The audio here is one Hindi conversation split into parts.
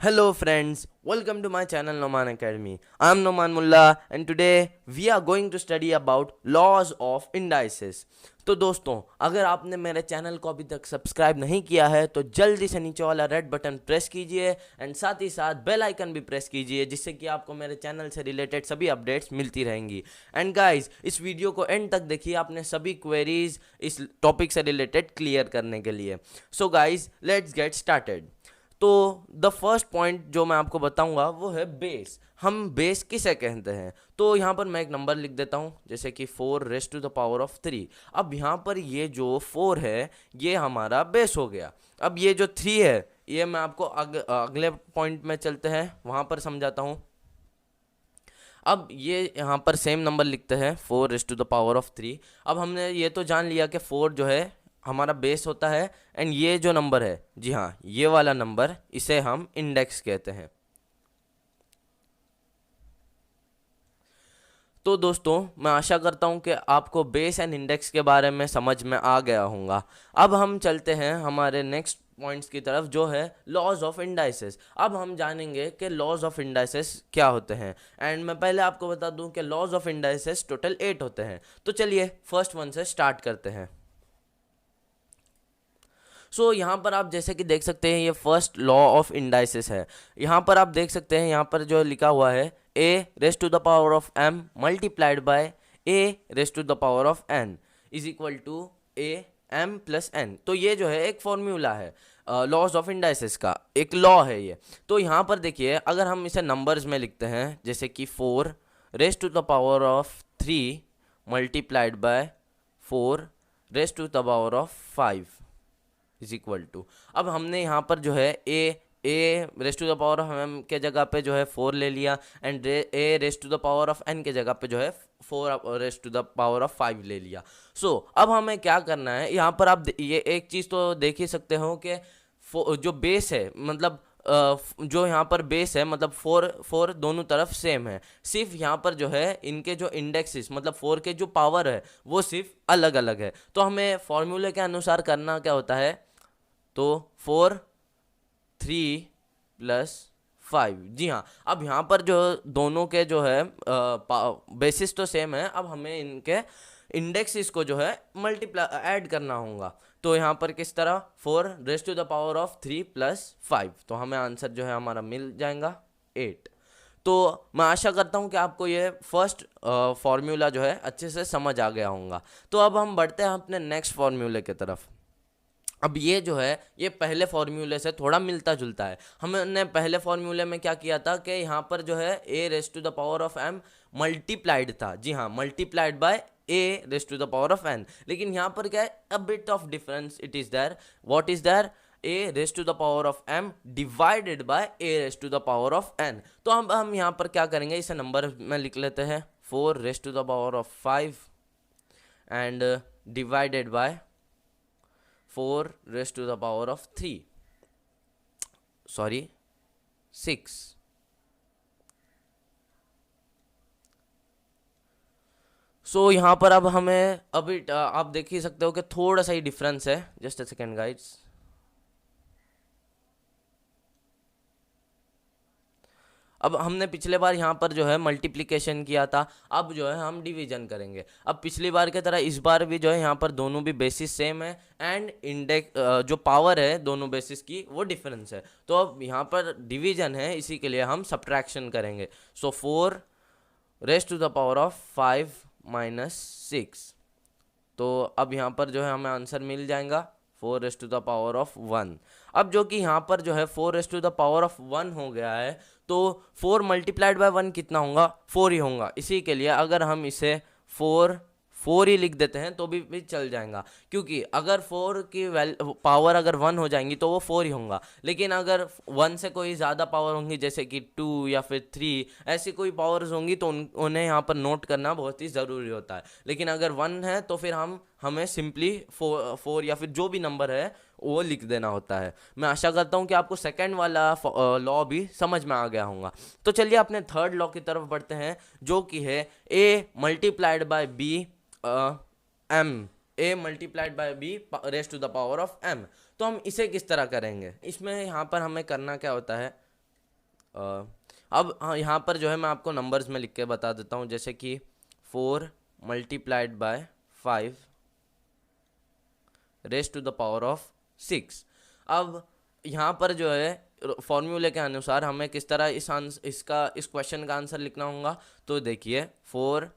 Hello friends, welcome to my channel Noman Academy. I am Noman Mullah and today we are going to study about laws of indices. तो दोस्तों, अगर आपने मेरे चैनल को अभी तक सब्सक्राइब नहीं किया है तो जल्दी से नीचे वाला रेड बटन प्रेस कीजिए एंड साथ ही साथ बेल आइकन भी प्रेस कीजिए जिससे कि आपको मेरे चैनल से रिलेटेड सभी अपडेट्स मिलती रहेंगी। एंड गाइस, इस वीडियो को एंड तक देखिए अपने सभी क्वेरीज इस टॉपिक से रिलेटेड क्लियर करने के लिए। So guys, let's get started. तो द फर्स्ट पॉइंट जो मैं आपको बताऊंगा वो है बेस। हम बेस किसे कहते हैं? तो यहाँ पर मैं एक नंबर लिख देता हूँ जैसे कि 4⁻³ अब यहाँ पर ये जो 4 है ये हमारा बेस हो गया। अब ये जो 3 है ये मैं आपको अगले पॉइंट में चलते हैं वहाँ पर समझाता हूँ। अब ये यहाँ पर सेम नंबर लिखते हैं 4⁻3। अब हमने ये तो जान लिया कि 4 जो है हमारा बेस होता है एंड ये जो नंबर है, जी हाँ, ये वाला नंबर, इसे हम इंडेक्स कहते हैं। तो दोस्तों, मैं आशा करता हूँ कि आपको बेस एंड इंडेक्स के बारे में समझ में आ गया होगा। अब हम चलते हैं हमारे नेक्स्ट पॉइंट्स की तरफ जो है लॉज ऑफ इंडाइसेस। अब हम जानेंगे कि लॉज ऑफ इंडाइसेस क्या होते हैं एंड मैं पहले आपको बता दूं कि लॉज ऑफ इंडाइसेस टोटल 8 होते हैं। तो चलिए फर्स्ट वन से स्टार्ट करते हैं। सो यहाँ पर आप जैसे कि देख सकते हैं ये फर्स्ट लॉ ऑफ इंडाइसिस है। यहाँ पर आप देख सकते हैं यहाँ पर जो लिखा हुआ है a⁻m multiplied by a⁻n is equal to a m+n। तो ये जो है एक फॉर्मूला है लॉज ऑफ इंडाइसिस का, एक लॉ है ये। तो यहाँ पर देखिए अगर हम इसे नंबर्स में लिखते हैं जैसे कि 4⁻³ multiplied by 4⁻5 is equal to, अब हमने यहाँ पर जो है a⁻m के जगह पे जो है 4 ले लिया एंड a⁻n के जगह पे जो है 4⁻5 ले लिया। सो अब हमें क्या करना है, यहाँ पर आप ये एक चीज़ तो देख ही सकते हो कि जो बेस है मतलब जो यहाँ पर बेस है मतलब 4 दोनों तरफ सेम है, सिर्फ यहाँ पर जो है इनके जो इंडेक्सेस मतलब 4 के जो पावर है वो सिर्फ अलग अलग है। तो हमें फॉर्मूले के अनुसार करना क्या होता है, तो 4 3 + 5, जी हाँ। अब यहाँ पर जो दोनों के जो है बेसिस तो सेम है, अब हमें इनके इंडेक्सेस को जो है मल्टीप्लाई ऐड करना होगा। तो यहाँ पर किस तरह 4⁻³ + 5, तो हमें आंसर जो है हमारा मिल जाएगा 8। तो मैं आशा करता हूँ कि आपको ये फर्स्ट फॉर्मूला जो है अच्छे से समझ आ गया होगा। तो अब हम बढ़ते हैं अपने नेक्स्ट फॉर्मूले की तरफ। अब ये जो है ये पहले फॉर्मूले से थोड़ा मिलता जुलता है। हमने पहले फॉर्मूले में क्या किया था कि यहाँ पर जो है a⁻m मल्टीप्लाइड था, जी हाँ, मल्टीप्लाइड बाय a⁻n। लेकिन यहाँ पर क्या है, a bit of difference it is there. What is there? a⁻m divided by a⁻n। तो हम यहाँ पर क्या करेंगे, इसे नंबर में लिख लेते हैं 4⁻5 एंड डिवाइडेड बाय 4⁻3, सॉरी 6। सो यहाँ पर अब हमें अभी आप देख ही सकते हो कि थोड़ा सा ही डिफरेंस है। Just a second guides. अब हमने पिछले बार यहाँ पर जो है मल्टीप्लिकेशन किया था, अब जो है हम डिवीजन करेंगे। अब पिछली बार की तरह इस बार भी जो है यहाँ पर दोनों भी बेसिस सेम है एंड इंडेक्स जो पावर है दोनों बेसिस की वो डिफरेंस है। तो अब यहाँ पर डिवीजन है, इसी के लिए हम सब्ट्रैक्शन करेंगे। सो 4⁻5 - 6, तो अब यहाँ पर जो है हमें आंसर मिल जाएगा 4⁻1। अब जो कि यहाँ पर जो है 4⁻1 हो गया है, तो 4 × 1 कितना होगा? 4 ही होगा। इसी के लिए अगर हम इसे 4 ही लिख देते हैं तो भी चल जाएगा, क्योंकि अगर 4 की पावर अगर 1 हो जाएंगी तो वो 4 ही होगा। लेकिन अगर 1 से कोई ज़्यादा पावर होंगी जैसे कि 2 या फिर 3 ऐसी कोई पावर्स होंगी तो उन्हें यहाँ पर नोट करना बहुत ही ज़रूरी होता है। लेकिन अगर 1 है तो फिर हमें सिंपली 4 या फिर जो भी नंबर है वो लिख देना होता है। मैं आशा करता हूँ कि आपको सेकंड वाला लॉ भी समझ में आ गया होगा। तो चलिए अपने थर्ड लॉ की तरफ बढ़ते हैं जो कि है a⁻b m। तो हम इसे किस तरह करेंगे, इसमें यहाँ पर हमें करना क्या होता है, अब हाँ, यहाँ पर जो है मैं आपको नंबर्स में लिख के बता देता हूँ, जैसे कि 4 multiplied by 5 raised to the power of 6। अब यहाँ पर जो है फॉर्मूले के अनुसार हमें किस तरह इस क्वेश्चन का आंसर लिखना होगा। तो देखिए 4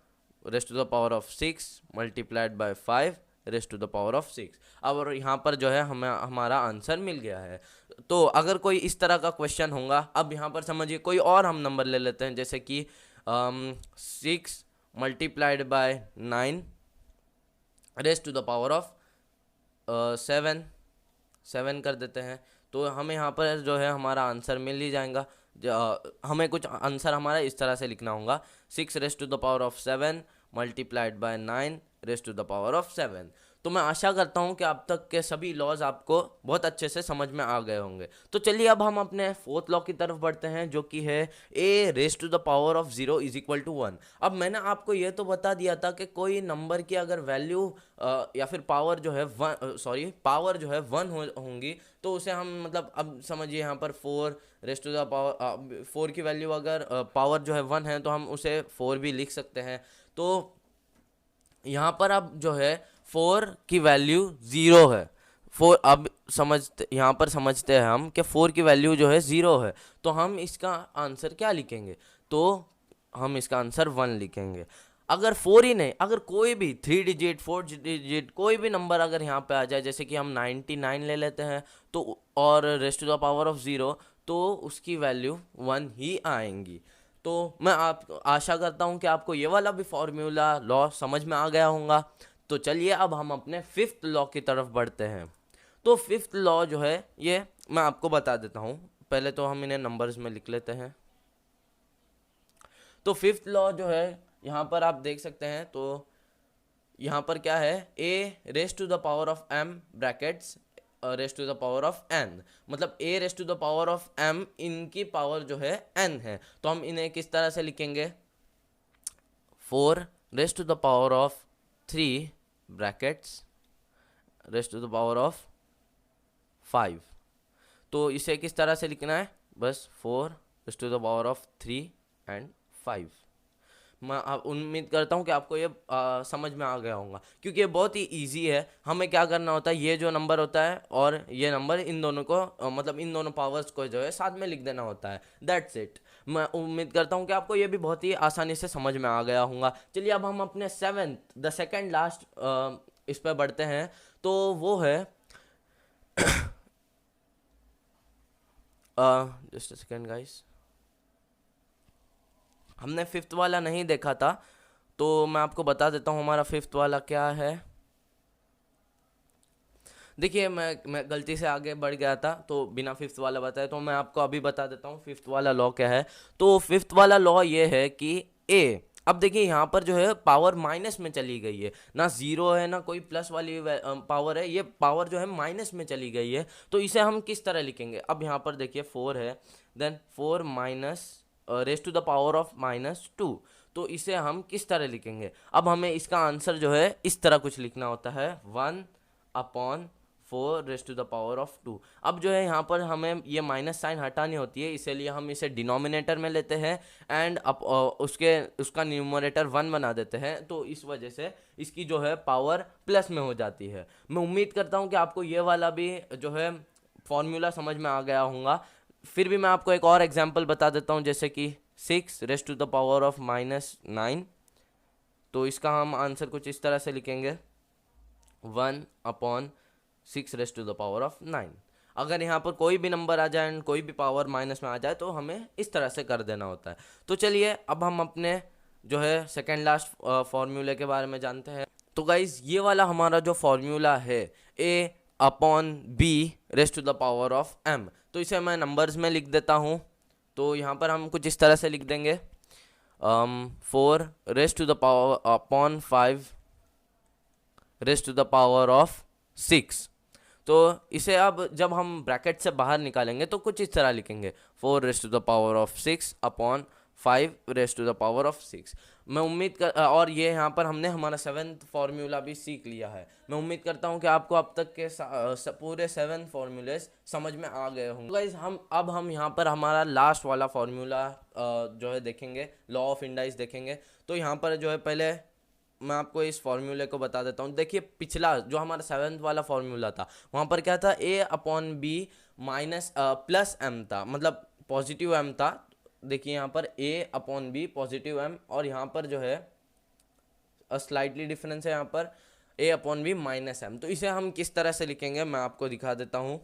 raised to the power of 6 multiplied by 5 raised to the power of 6। अब और यहाँ पर जो है हमें हमारा आंसर मिल गया है। तो अगर कोई इस तरह का क्वेश्चन होगा, अब यहाँ पर समझिए कोई और हम नंबर ले लेते हैं, जैसे कि 6 multiplied by 9 raised to the power of 7 कर देते हैं। तो हमें यहाँ पर जो है हमारा आंसर मिल ही जाएगा। हमें कुछ आंसर हमारा इस तरह से लिखना होगा, 6 raised to the power of 7 multiplied by 9 raised to the power of 7। तो मैं आशा करता हूँ कि अब तक के सभी लॉज आपको बहुत अच्छे से समझ में आ गए होंगे। तो चलिए अब हम अपने फोर्थ लॉ की तरफ बढ़ते हैं, जो कि है a raised to the power of 0 is equal to 1। अब मैंने आपको ये तो बता दिया था कि कोई नंबर की अगर वैल्यू या फिर पावर जो है पावर जो है 1 होंगी तो उसे हम मतलब, अब समझिए यहाँ पर 4 रेस्ट टू द पावर 4 की वैल्यू अगर पावर जो है 1 है तो हम उसे 4 भी लिख सकते हैं। तो यहाँ पर अब जो है 4 की वैल्यू 0 है। 4 अब यहाँ पर समझते हैं हम कि 4 की वैल्यू जो है 0 है, तो हम इसका आंसर क्या लिखेंगे? तो हम इसका आंसर 1 लिखेंगे। अगर 4 ही नहीं, अगर कोई भी 3 डिजिट 4 डिजिट कोई भी नंबर अगर यहाँ पे आ जाए, जैसे कि हम 99 ले लेते हैं, तो और raised to the power of 0, तो उसकी वैल्यू 1 ही आएंगी। तो मैं आप आशा करता हूँ कि आपको ये वाला भी फॉर्मूला लॉ समझ में आ गया होगा। तो चलिए अब हम अपने फिफ्थ लॉ की तरफ बढ़ते हैं। तो फिफ्थ लॉ जो है ये मैं आपको बता देता हूँ, पहले तो हम इन्हें नंबर्स में लिख लेते हैं। तो फिफ्थ लॉ जो है यहाँ पर आप देख सकते हैं, तो यहाँ पर क्या है, a raised to the power of m brackets raised to the power of n, मतलब a raised to the power of m, इनकी पावर जो है n है। तो हम इन्हें किस तरह से लिखेंगे, 4 raised to the power of 3 brackets raised to the power of 5। तो इसे किस तरह से लिखना है, बस 4 raised to the power of 3 and 5। मैं उम्मीद करता हूँ कि आपको ये समझ में आ गया होगा, क्योंकि ये बहुत ही इजी है। हमें क्या करना होता है, ये जो नंबर होता है और ये नंबर, इन दोनों को मतलब इन दोनों पावर्स को जो है साथ में लिख देना होता है, दैट्स इट। मैं उम्मीद करता हूँ कि आपको ये भी बहुत ही आसानी से समझ में आ गया होगा। चलिए अब हम अपने द सेकेंड लास्ट इस पर बढ़ते हैं। तो वो है जस्ट अ सेकेंड गाइस, हमने फिफ्थ वाला नहीं देखा था, तो मैं आपको बता देता हूँ हमारा फिफ्थ वाला क्या है। देखिए मैं गलती से आगे बढ़ गया था, तो बिना फिफ्थ वाला बताए, तो मैं आपको अभी बता देता हूँ फिफ्थ वाला लॉ क्या है। तो फिफ्थ वाला लॉ ये है कि ए, अब देखिए यहाँ पर जो है पावर माइनस में चली गई है, ना जीरो है ना कोई प्लस वाली पावर है, ये पावर जो है माइनस में चली गई है। तो इसे हम किस तरह लिखेंगे, अब यहाँ पर देखिए 4 है, then 4 minus raised to the power of -2। तो इसे हम किस तरह लिखेंगे, अब हमें इसका आंसर जो है इस तरह कुछ लिखना होता है, 1/4 raised to the power of 2। अब जो है यहाँ पर हमें ये माइनस साइन हटानी होती है, इसीलिए हम इसे डिनोमिनेटर में लेते हैं एंड उसका न्यूमरेटर 1 बना देते हैं। तो इस वजह से इसकी जो है पावर प्लस में हो जाती है। मैं उम्मीद करता हूँ कि आपको ये वाला भी जो है फॉर्मूला समझ में आ गया होगा। फिर भी मैं आपको एक और एग्जांपल बता देता हूँ, जैसे कि 6 raised to the power of -9। तो इसका हम आंसर कुछ इस तरह से लिखेंगे, 1/6 raised to the power of 9। अगर यहाँ पर कोई भी नंबर आ जाए एंड कोई भी पावर माइनस में आ जाए तो हमें इस तरह से कर देना होता है। तो चलिए अब हम अपने जो है सेकेंड लास्ट फॉर्मूले के बारे में जानते हैं। तो गाइज ये वाला हमारा जो फॉर्मूला है, a/b raised to the power of m, तो इसे मैं नंबर्स में लिख देता हूँ। तो यहाँ पर हम कुछ इस तरह से लिख देंगे, 4 raised to the power upon 5 raised to the power of 6। तो इसे अब जब हम ब्रैकेट से बाहर निकालेंगे तो कुछ इस तरह लिखेंगे, 4 raised to the power of 6 upon 5 raised to the power of 6। मैं उम्मीद कर और ये यहाँ पर हमने हमारा 7th फार्मूला भी सीख लिया है। मैं उम्मीद करता हूँ कि आपको अब तक के पूरे 7 फार्मूलेस समझ में आ गए होंगे। गाइस हम यहाँ पर हमारा लास्ट वाला फार्मूला जो है देखेंगे, लॉ ऑफ इंडाइस देखेंगे। तो यहाँ पर जो है पहले मैं आपको इस फॉर्मूले को बता देता हूँ। देखिए पिछला जो हमारा 7th वाला फॉर्मूला था वहाँ पर क्या था, A/B माइनस प्लस M था, मतलब पॉजिटिव M था। देखिए यहाँ पर A/B पॉजिटिव M, और यहाँ पर जो है स्लाइटली डिफरेंस है, यहाँ पर A/B माइनस M। तो इसे हम किस तरह से लिखेंगे मैं आपको दिखा देता हूँ।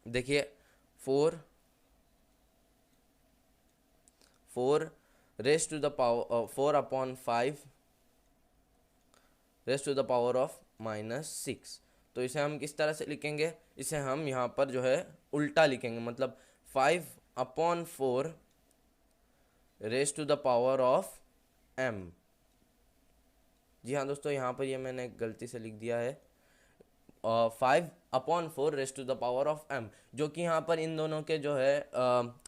देखिए 4 raised to the power 4/5 raised to the power of -6। तो इसे हम किस तरह से लिखेंगे, इसे हम यहाँ पर जो है उल्टा लिखेंगे, मतलब 5/4 raised to the power of m। जी हाँ दोस्तों, यहाँ पर ये मैंने गलती से लिख दिया है 5/4 raised to the power of m, जो कि यहाँ पर इन दोनों के जो है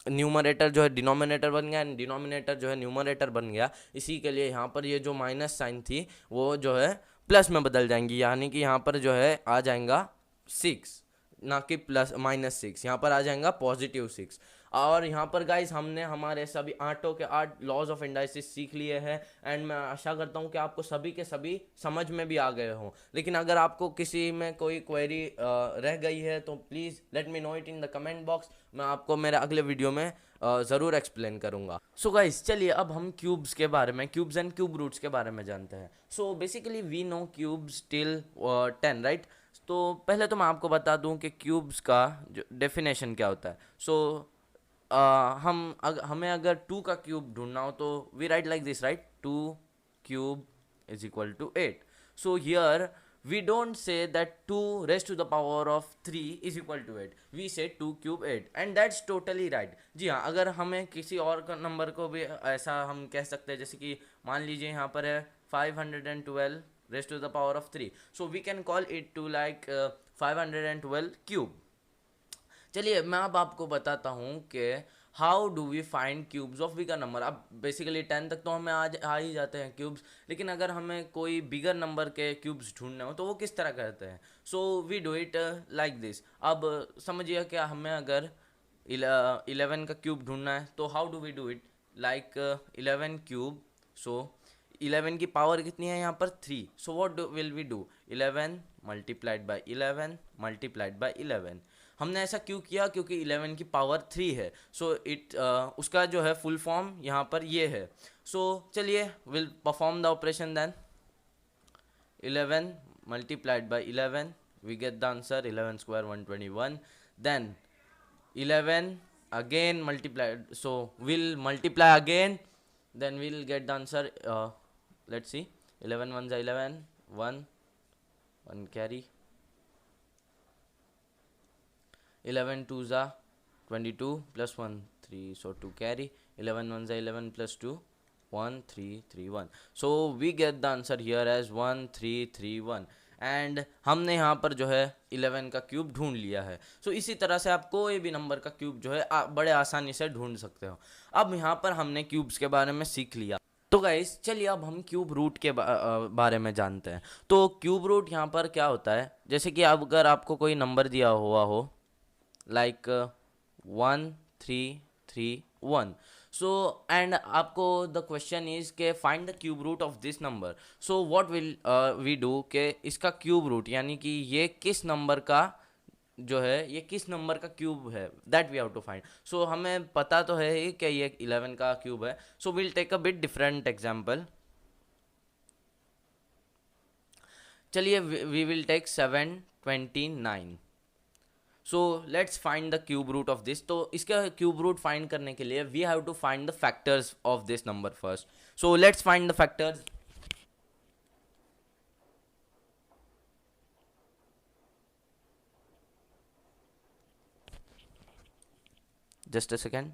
न्यूमरेटर जो है डिनोमिनेटर बन गया एंड डिनोमिनेटर जो है न्यूमरेटर बन गया। इसी के लिए यहाँ पर ये जो माइनस साइन थी वो जो है प्लस में बदल जाएंगी, यानी कि यहाँ पर जो है आ जाएगा 6, ना कि प्लस -6, यहाँ पर आ जाएगा +6। और यहाँ पर गाइस हमने हमारे सभी 8 के 8 लॉज ऑफ इंडाइसिस सीख लिए हैं एंड मैं आशा करता हूँ कि आपको सभी के सभी समझ में भी आ गए हों। लेकिन अगर आपको किसी में कोई क्वेरी रह गई है तो please let me know it in the comment box. मैं आपको मेरे अगले वीडियो में ज़रूर एक्सप्लेन करूँगा। सो गाइस चलिए अब हम क्यूब्स के बारे में, क्यूब्स एंड क्यूब रूट्स के बारे में जानते हैं। So basically we know cubes till 10, right. तो पहले तो मैं आपको बता दूं कि क्यूब्स का जो डेफिनेशन क्या होता है। सो हमें अगर 2 का क्यूब ढूंढना हो तो we write like this, right, 2 cube is equal to 8। So here we don't say that 2 raised to the power of 3 is equal to 8, we say 2 cube 8 and that's totally right। जी हाँ, अगर हमें किसी और नंबर को भी ऐसा हम कह सकते हैं, जैसे कि मान लीजिए यहाँ पर है 512 raised to the power of 3, so we can call it to like 512 cube। चलिए मैं अब आपको बताता हूँ कि how do we find cubes of bigger number. अब बेसिकली 10 तक तो हमें आ ही जाते हैं क्यूब्स, लेकिन अगर हमें कोई बिगर नंबर के क्यूब्स ढूंढने हो तो वो किस तरह करते हैं। So we do it like this. अब समझिए क्या, हमें अगर 11 का क्यूब ढूंढना है तो how do we do it, like 11 cube. So 11 की पावर कितनी है यहाँ पर 3, so what will we do, 11 multiplied by 11 multiplied by 11। हमने ऐसा क्यों किया, क्योंकि 11 की पावर 3 है। सो उसका जो है फुल फॉर्म यहाँ पर ये है। सो चलिए will perform the operation then. 11 multiplied by 11 we get the answer 11 square 121। Then 11 again multiplied, so we'll multiply again, then we'll get the answer, let's see, 11 ones are 11, 1 carry, 11 twos are 22 plus 1 3, so 2 carry, 11 ones are 11 plus 2 1 3 3 1, so we get the answer here as 1 3 3 1 and हमने यहाँ पर जो है 11 का क्यूब ढूंढ लिया है। सो इसी तरह से आप कोई भी नंबर का क्यूब जो है बड़े आसानी से ढूंढ सकते हो। अब यहाँ पर हमने क्यूब्स के बारे में सीख लिया, तो गाइस चलिए अब हम क्यूब रूट के बारे में जानते हैं। तो क्यूब रूट यहाँ पर क्या होता है, जैसे कि अगर आपको कोई नंबर दिया हुआ हो लाइक 1 3 3 1, सो एंड आपको द क्वेश्चन इज के find the cube root of this number. So what will we do के इसका क्यूब रूट, यानी कि ये किस नंबर का जो है, ये किस नंबर का क्यूब है, that we have to find. So हमें पता तो है ही कि ये 11 का क्यूब है। So will take a bit different example. चलिए we will take 729। So let's find the cube root of this. तो इसका क्यूब रूट फाइंड करने के लिए we have to find the factors of this number first. So let's find the factors. Just a second.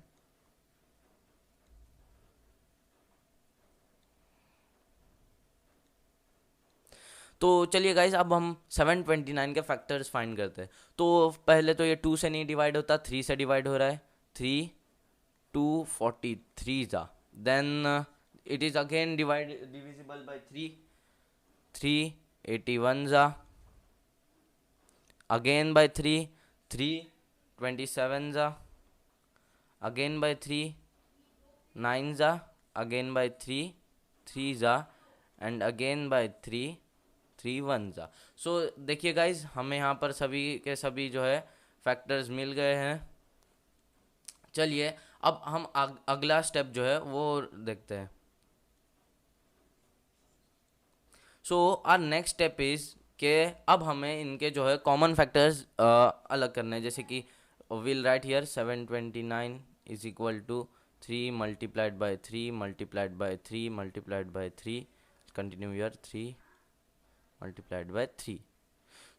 तो चलिए गाइज अब हम 729 के फैक्टर्स फाइंड करते हैं। तो पहले तो ये 2 से नहीं डिवाइड होता, 3 से डिवाइड हो रहा है, 3 243 जा, then it is again divisible by 3, 381 जा, again by 3, 327 जा, again by 3, 9 जा, again by 3, 3 जा, and again by 3, 3 1 जा। सो देखिए गाइज, हमें यहाँ पर सभी के सभी जो है फैक्टर्स मिल गए हैं। चलिए अब हम अगला स्टेप जो है वो देखते हैं। सो आर नेक्स्ट स्टेप इज के अब हमें इनके जो है कॉमन फैक्टर्स अलग करने हैं। जैसे कि will write here 729 is equal to 3 multiplied by 3 multiplied by 3 multiplied by 3, continue here 3 multiplied by 3।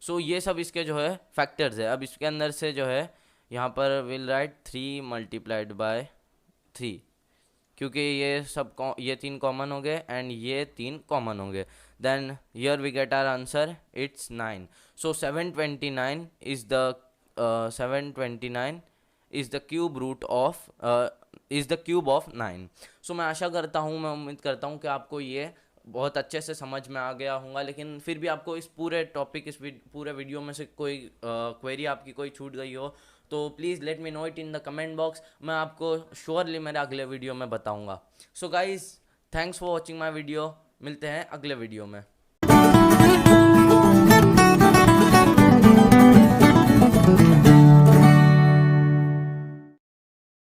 So ये सब इसके जो है फैक्टर्स है। अब इसके अंदर से जो है यहाँ पर विल राइट 3 मल्टीप्लाइड बाय 3, क्योंकि ये सब ये 3 कॉमन हो गए एंड ये 3 कॉमन हो गए। Then here we get our answer, it's 9। So 729 is the 729 is the cube root of is the cube of 9। So मैं आशा करता हूँ, मैं उम्मीद करता हूँ कि आपको ये बहुत अच्छे से समझ में आ गया होगा। लेकिन फिर भी आपको इस पूरे टॉपिक, इस पूरे वीडियो में से कोई क्वेरी आपकी कोई छूट गई हो तो please let me know it in the comment box. मैं आपको श्योरली मेरे अगले वीडियो में बताऊंगा। So guys, thanks for watching my video. मिलते हैं अगले वीडियो में।